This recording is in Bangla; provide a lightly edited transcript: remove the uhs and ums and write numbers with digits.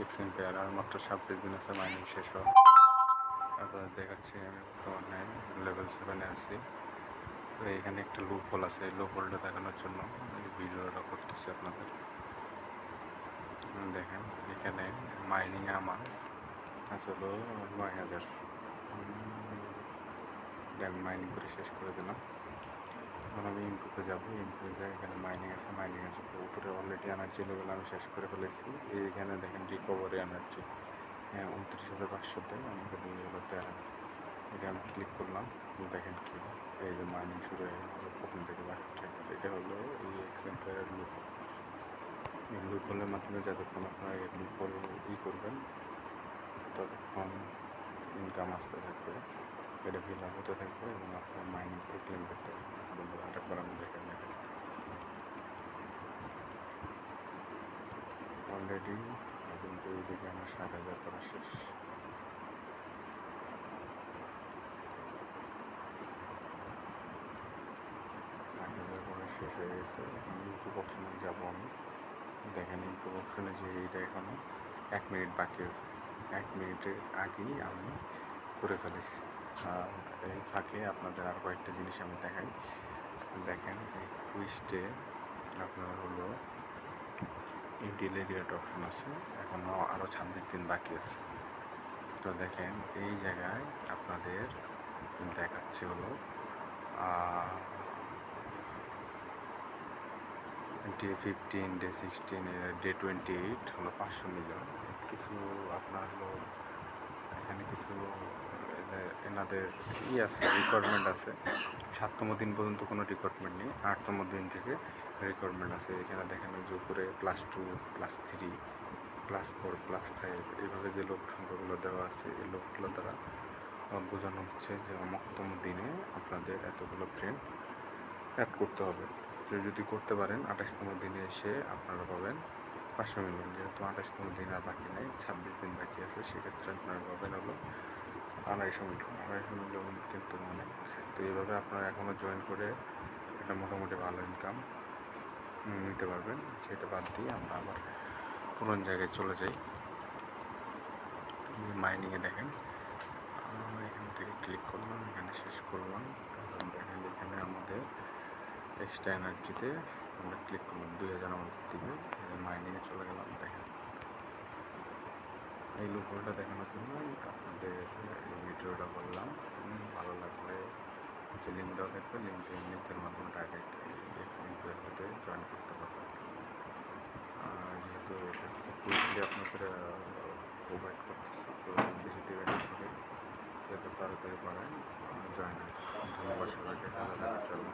এক্সচেঞ্জ পেয়ার আর মাত্র 26 দিন আছে মাইনিং শেষ হওয়া। আপনাদের দেখাচ্ছি আমি বর্তমানে লেভেল 7-এ আছি। তো এখানে একটা লুপ হোল আছে, এই লুপ হোলটা দেখানোর জন্য এই ভিডিওটা করতেছি আপনাদের। দেখেন এখানে মাইনিং আমার আসলে 9000 আমি মাইনিং করে শেষ করে দিলাম। এখন আমি ইমপ্রুভে যাবো, ইমপ্রুভে এখানে মাইনিং আছে উপরে অলরেডি এনার্জি লেভেল আমি শেষ করে ফেলেছি। এইখানে দেখেন রিকভারি এনার্জি 29,500-তে আমাকে দিয়ে হলো 13। এটা আমি ক্লিক করলাম, দেখেন কি এই যে মাইনিং শুরু হয়ে গেল প্রথম থেকে বাকি। এটা হলো এই এক্সেম্পেয়ারের লুপ। এই লুপ হোলের মাধ্যমে যতক্ষণ আপনারা এই লুপ হোল করবেন ততক্ষণ ইনকাম আসতে থাকবে, এটা ফিল আপ হতে থাকবে এবং আপনার মাইনিং করে ক্লেম করতে হবে। বন্ধুরা আরেকবার আমি দেখেন অলরেডি কিন্তু এইদিকে আমার 60,000 করা শেষ। শেষ হয়ে গেছে। ইউটিউব অপশনে যাবো আমি, দেখেন ইউটিউব অপশনে যে এইটা এখনও 1 মিনিট বাকি আছে। 1 মিনিটের আগেই আমি করে ফেলেছি। আর এই ফাঁকে আপনাদের আর কয়েকটা জিনিস আমি দেখাই। দেখেন এই কুইস্টে আপনার হলো এই ডিলে রেট অপশন আছে, এখনও আরও 26 দিন বাকি আছে। তো দেখেন এই জায়গায় আপনাদের দেখাচ্ছে হলো ডে 15, ডে 16, ডে 28 হলো 500 মিলিয়ন। কিছু আপনার হলো এখানে কিছু এনাদের আছে, রিকোয়ারমেন্ট আছে। 7তম দিন পর্যন্ত কোনো রিকোয়ারমেন্ট নেই, 8তম দিন থেকে রিকোয়ারমেন্ট আছে। এখানে দেখেন যে উপরে +2, +3, +4, +5 এইভাবে যে লোক সংখ্যাগুলো দেওয়া আছে, এই লোকগুলো দ্বারা বোঝানো হচ্ছে যে অমুকতম দিনে আপনাদের এতগুলো ফ্রেন্ড অ্যাড করতে হবে। যদি করতে পারেন 28তম দিনে এসে আপনারা পাবেন 500 মিলিয়ন। যেহেতু 28তম দিন আর বাকি নেই, 26 দিন বাকি আছে, সেক্ষেত্রে আপনারা পাবেন হলো 250 মিলিয়ন। 250 মিলিয়ন কিন্তু অনেক। তো এইভাবে আপনারা এখনও জয়েন করে একটা মোটামুটি ভালো ইনকাম নিতে পারবেন। সেটা বাদ দিয়ে আমরা আবার পুরনো জায়গায় চলে যাই। মাইনিংয়ে দেখেন এখান থেকে ক্লিক করলাম, এখানে শেষ করলাম। দেখেন এখানে আমাদের এক্সট্রা এনার্জিতে আমরা ক্লিক করলাম, 2000 আমাদের দিবে। মাইনিংয়ে চলে গেলাম। দেখেন এই লুপ হোলটা দেখানোর জন্য আপনাদের এই ভিডিওটা করলাম। ভালো লাগলে যে লিঙ্ক দেওয়া থাকবে, লিঙ্কের মাধ্যমে ডাইরেক্ট এক্সচেঞ্জ পেয়ারতে জয়েন করতে পারবেন। যেহেতু এটা কুইকলি আপনাদের প্রোভাইড করতেছে, তো বেশি দেবেন করে যাতে তাড়াতাড়ি পারেন জয়েন হয়ে। ধন্যবাদ সবাইকে ভালো থাকার জন্য।